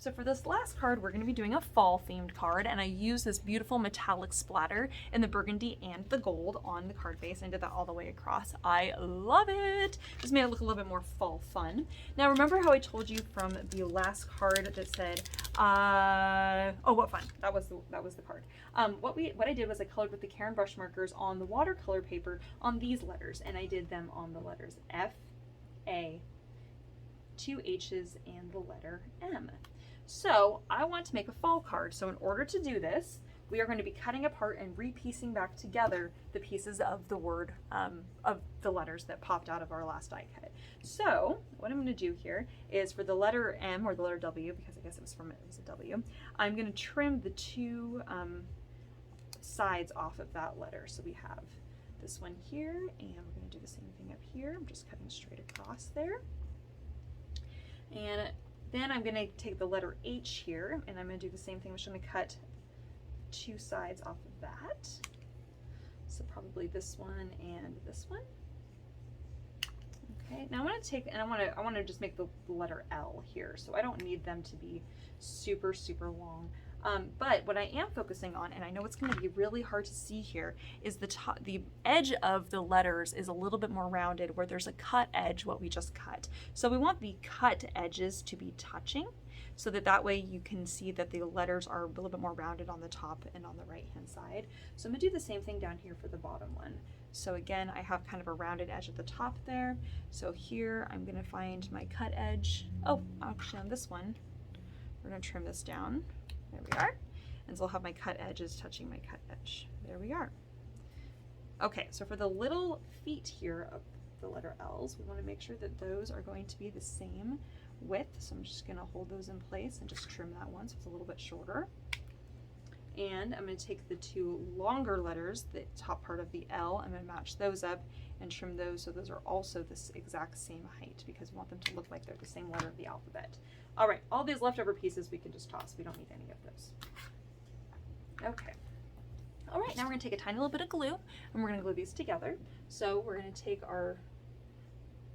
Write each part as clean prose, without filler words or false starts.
So for this last card, we're going to be doing a fall themed card, and I use this beautiful metallic splatter in the burgundy and the gold on the card base. I did that all the way across. I love it. Just made it look a little bit more fall fun. Now remember how I told you from the last card that said, oh, what fun. That was the card. What I did was I colored with the Caran brush markers on the watercolor paper on these letters, and I did them on the letters F, A, 2 H's, and the letter M. So I want to make a fall card. So in order to do this, we are going to be cutting apart and repiecing back together the pieces of the word, of the letters that popped out of our last die cut. So what I'm going to do here is for the letter M, or the letter W, because I guess it was a W, I'm going to trim the two sides off of that letter. So we have this one here, and we're going to do the same thing up here. I'm just cutting straight across there. And then I'm going to take the letter H here, and I'm going to do the same thing. I'm just going to cut two sides off of that. So probably this one and this one. Okay, now I'm going to take, and I want to just make the letter L here. So I don't need them to be super, super long. But what I am focusing on, and I know it's going to be really hard to see here, is the edge of the letters is a little bit more rounded, where there's a cut edge, what we just cut. So we want the cut edges to be touching, so that way you can see that the letters are a little bit more rounded on the top and on the right hand side. So I'm going to do the same thing down here for the bottom one. So again, I have kind of a rounded edge at the top there. So here I'm going to find my cut edge. Oh, actually on this one, we're going to trim this down. There we are. And so I'll have my cut edges touching my cut edge. There we are. Okay, so for the little feet here of the letter L's, we want to make sure that those are going to be the same width. So I'm just going to hold those in place and just trim that one so it's a little bit shorter. And I'm going to take the two longer letters, the top part of the L, I'm going to match those up and trim those so those are also this exact same height, because we want them to look like they're the same letter of the alphabet. All right, all these leftover pieces we can just toss. We don't need any of those. Okay. All right, now we're going to take a tiny little bit of glue and we're going to glue these together. So we're going to take our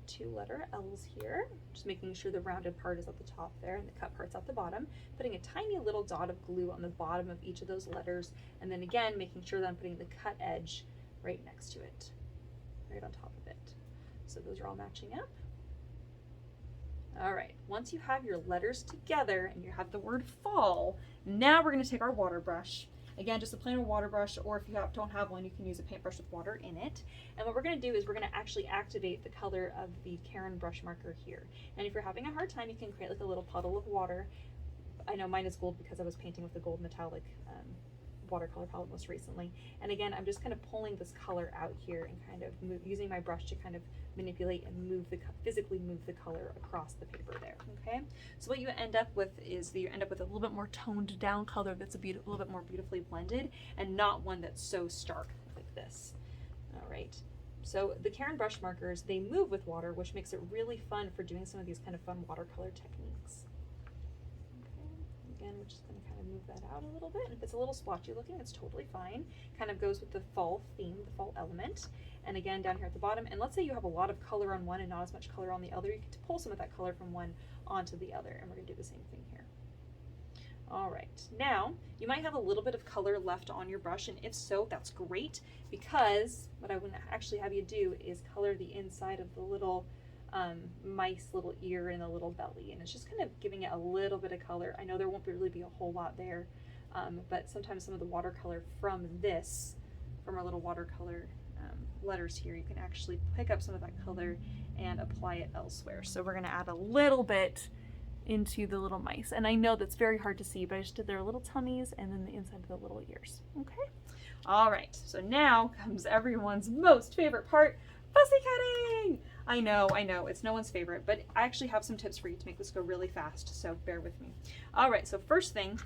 two letter L's here, just making sure the rounded part is at the top there and the cut part's at the bottom, putting a tiny little dot of glue on the bottom of each of those letters, and then again making sure that I'm putting the cut edge right next to it, right on top of it. So those are all matching up. All right, once you have your letters together and you have the word fall, now we're going to take our water brush. Again, just a plain old water brush, or if you don't have one, you can use a paintbrush with water in it. And what we're going to do is we're going to actually activate the color of the Caran brush marker here. And if you're having a hard time, you can create like a little puddle of water. I know mine is gold because I was painting with the gold metallic watercolor palette most recently. And again, I'm just kind of pulling this color out here and kind of using my brush to kind of manipulate and physically move the color across the paper there. Okay, so what you end up with is that you end up with a little bit more toned down color that's a little bit more beautifully blended, and not one that's so stark like this. All right, so the Caran brush markers, they move with water, which makes it really fun for doing some of these kind of fun watercolor techniques. Okay, again, we're just going to kind of move that out a little bit. And if it's a little splotchy looking, it's totally fine. Kind of goes with the fall theme, the fall element. And again, down here at the bottom, and let's say you have a lot of color on one and not as much color on the other, you get to pull some of that color from one onto the other, and we're going to do the same thing here. All right, now you might have a little bit of color left on your brush, and if so, that's great, because what I would actually have you do is color the inside of the little mice little ear and the little belly, and it's just kind of giving it a little bit of color. I know there won't really be a whole lot there, but sometimes some of the watercolor from our little watercolor letters here, you can actually pick up some of that color and apply it elsewhere. So we're going to add a little bit into the little mice, and I know that's very hard to see, but I just did their little tummies and then the inside of the little ears. Okay, all right, so now comes everyone's most favorite part, fussy cutting. I know, it's no one's favorite, but I actually have some tips for you to make this go really fast, so bear with me. All right, so first thing,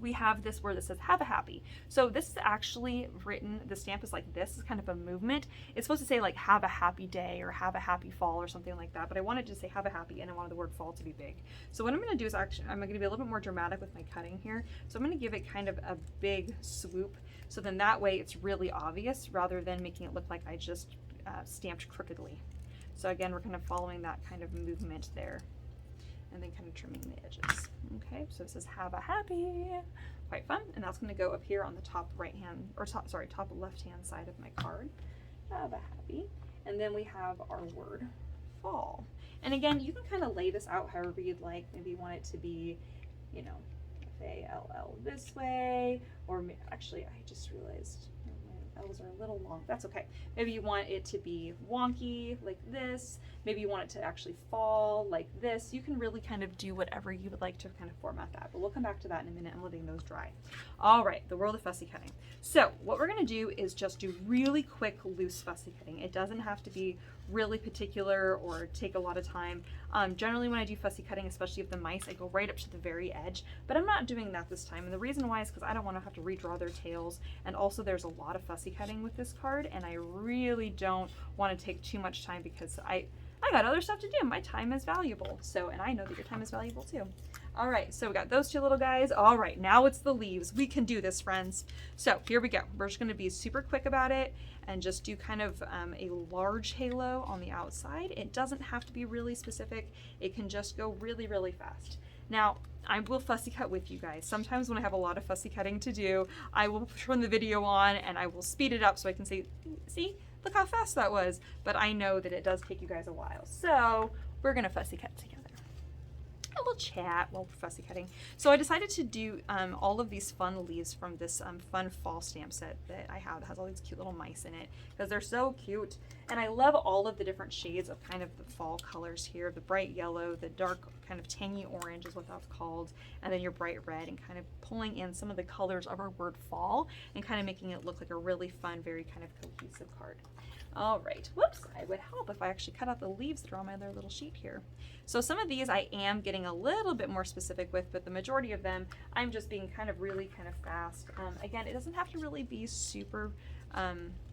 we have this word that says have a happy. So this is actually written, the stamp is like this, is kind of a movement. It's supposed to say like have a happy day or have a happy fall or something like that, but I wanted to say have a happy, and I wanted the word fall to be big. So what I'm going to do is actually, I'm going to be a little bit more dramatic with my cutting here. So I'm going to give it kind of a big swoop, so then that way it's really obvious rather than making it look like I just stamped crookedly. So again, we're kind of following that kind of movement there. and then kind of trimming the edges. Okay, so it says have a happy. Quite fun, and that's going to go up here on the top right hand, or top left hand side of my card. Have a happy. And then we have our word fall. And again, you can kind of lay this out however you'd like. Maybe you want it to be, you know, F-A-L-L this way, or actually I just realized my L's are a little long. That's okay. Maybe you want it to be wonky like this. Maybe you want it to actually fall like this. You can really kind of do whatever you would like to kind of format that, but we'll come back to that in a minute. I'm letting those dry. All right, the world of fussy cutting. So what we're gonna do is just do really quick loose fussy cutting. It doesn't have to be really particular or take a lot of time. Generally when I do fussy cutting, especially of the mice, I go right up to the very edge, but I'm not doing that this time. And the reason why is because I don't want to have to redraw their tails. And also there's a lot of fussy cutting with this card, and I really don't want to take too much time because I got other stuff to do. My time is valuable. So, and I know that your time is valuable too. All right, so we got those two little guys. All right, now it's the leaves. We can do this, friends. So here we go. We're just gonna be super quick about it and just do kind of a large halo on the outside. It doesn't have to be really specific. It can just go really, really fast. Now, I will fussy cut with you guys. Sometimes when I have a lot of fussy cutting to do, I will turn the video on and I will speed it up so I can say, see, look how fast that was. But I know that it does take you guys a while. So we're gonna fussy cut together. A little chat while we're fussy cutting. So I decided to do all of these fun leaves from this fun fall stamp set that I have that has all these cute little mice in it because they're so cute. And I love all of the different shades of kind of the fall colors here. The bright yellow, the dark kind of tangy orange is what that's called, and then your bright red, and kind of pulling in some of the colors of our word fall and kind of making it look like a really fun, very kind of cohesive card. All right, whoops, I would help if I actually cut out the leaves that are on my other little sheet here. So some of these I am getting a little bit more specific with, but the majority of them I'm just being kind of really kind of fast. Again, it doesn't have to really be super,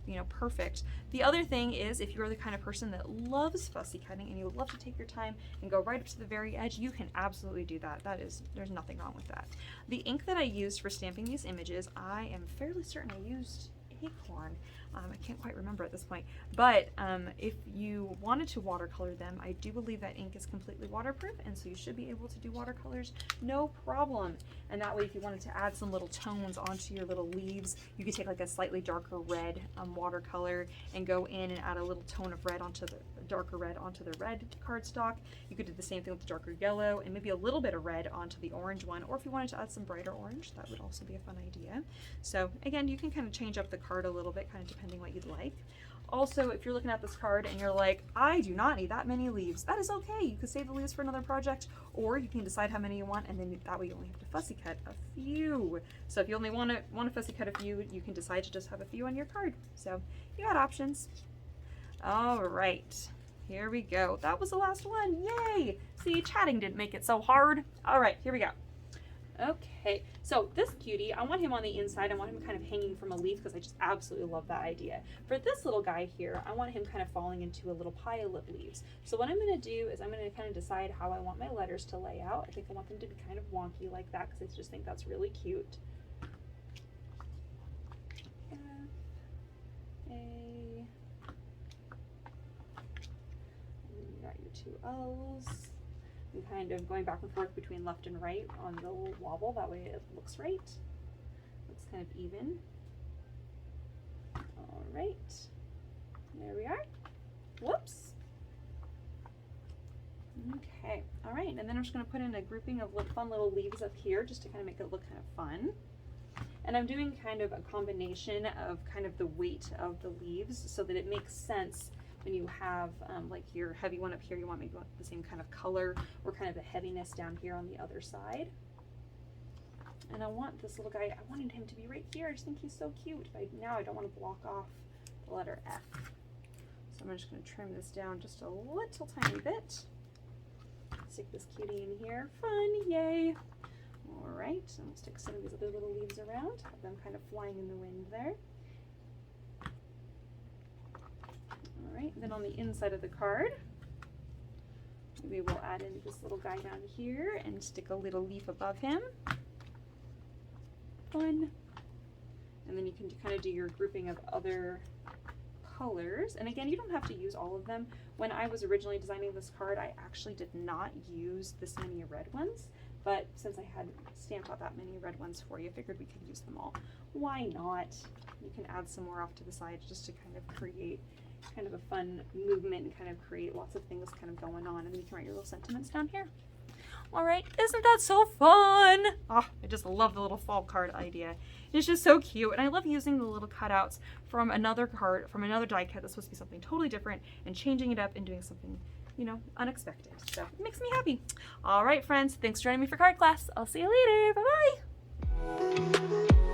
you know, perfect. The other thing is, if you're the kind of person that loves fussy cutting and you would love to take your time and go right up to the very edge, you can absolutely do that. There's nothing wrong with that. The ink that I used for stamping these images, I am fairly certain I used Acorn. I can't quite remember at this point, but if you wanted to watercolor them, I do believe that ink is completely waterproof, and so you should be able to do watercolors no problem. And that way, if you wanted to add some little tones onto your little leaves, you could take like a slightly darker red watercolor and go in and add a little tone of red onto the darker red onto the red cardstock. You could do the same thing with the darker yellow and maybe a little bit of red onto the orange one, or if you wanted to add some brighter orange, that would also be a fun idea. So again, you can kind of change up the card a little bit, kind of depending what you'd like. Also, if you're looking at this card and you're like, I do not need that many leaves, that is okay. You could save the leaves for another project, or you can decide how many you want, and then that way you only have to fussy cut a few. So if you only want to fussy cut a few, you can decide to just have a few on your card. So you got options. All right, here we go. That was the last one. Yay! See, chatting didn't make it so hard. All right, here we go. Okay, so this cutie, I want him on the inside. I want him kind of hanging from a leaf because I just absolutely love that idea. For this little guy here, I want him kind of falling into a little pile of leaves. So what I'm going to do is I'm going to kind of decide how I want my letters to lay out. I think I want them to be kind of wonky like that because I just think that's really cute. You got your two L's. And kind of going back and forth between left and right on the little wobble, that way it looks right. Looks kind of even. All right, there we are. Whoops. Okay, all right, and then I'm just gonna put in a grouping of fun little leaves up here just to kind of make it look kind of fun. And I'm doing kind of a combination of kind of the weight of the leaves so that it makes sense when you have like your heavy one up here, you want maybe the same kind of color or kind of the heaviness down here on the other side. And I want this little guy, I wanted him to be right here. I just think he's so cute. Now I don't want to block off the letter F. So I'm just going to trim this down just a little tiny bit. Stick this cutie in here. Fun, yay. All right, so I'm going to stick some of these other little leaves around, have them kind of flying in the wind there. All right, then on the inside of the card, maybe we'll add in this little guy down here and stick a little leaf above him. Fun. And then you can kind of do your grouping of other colors. And again, you don't have to use all of them. When I was originally designing this card, I actually did not use this many red ones, but since I had stamped out that many red ones for you, I figured we could use them all. Why not? You can add some more off to the side just to kind of create kind of a fun movement and kind of create lots of things kind of going on, and then you can write your little sentiments down here. All right, isn't that so fun? Oh, I just love the little fall card idea. It's just so cute, and I love using the little cutouts from another card, from another die cut that's supposed to be something totally different, and changing it up and doing something, you know, unexpected. So it makes me happy. All right, friends, thanks for joining me for card class. I'll see you later. Bye-bye.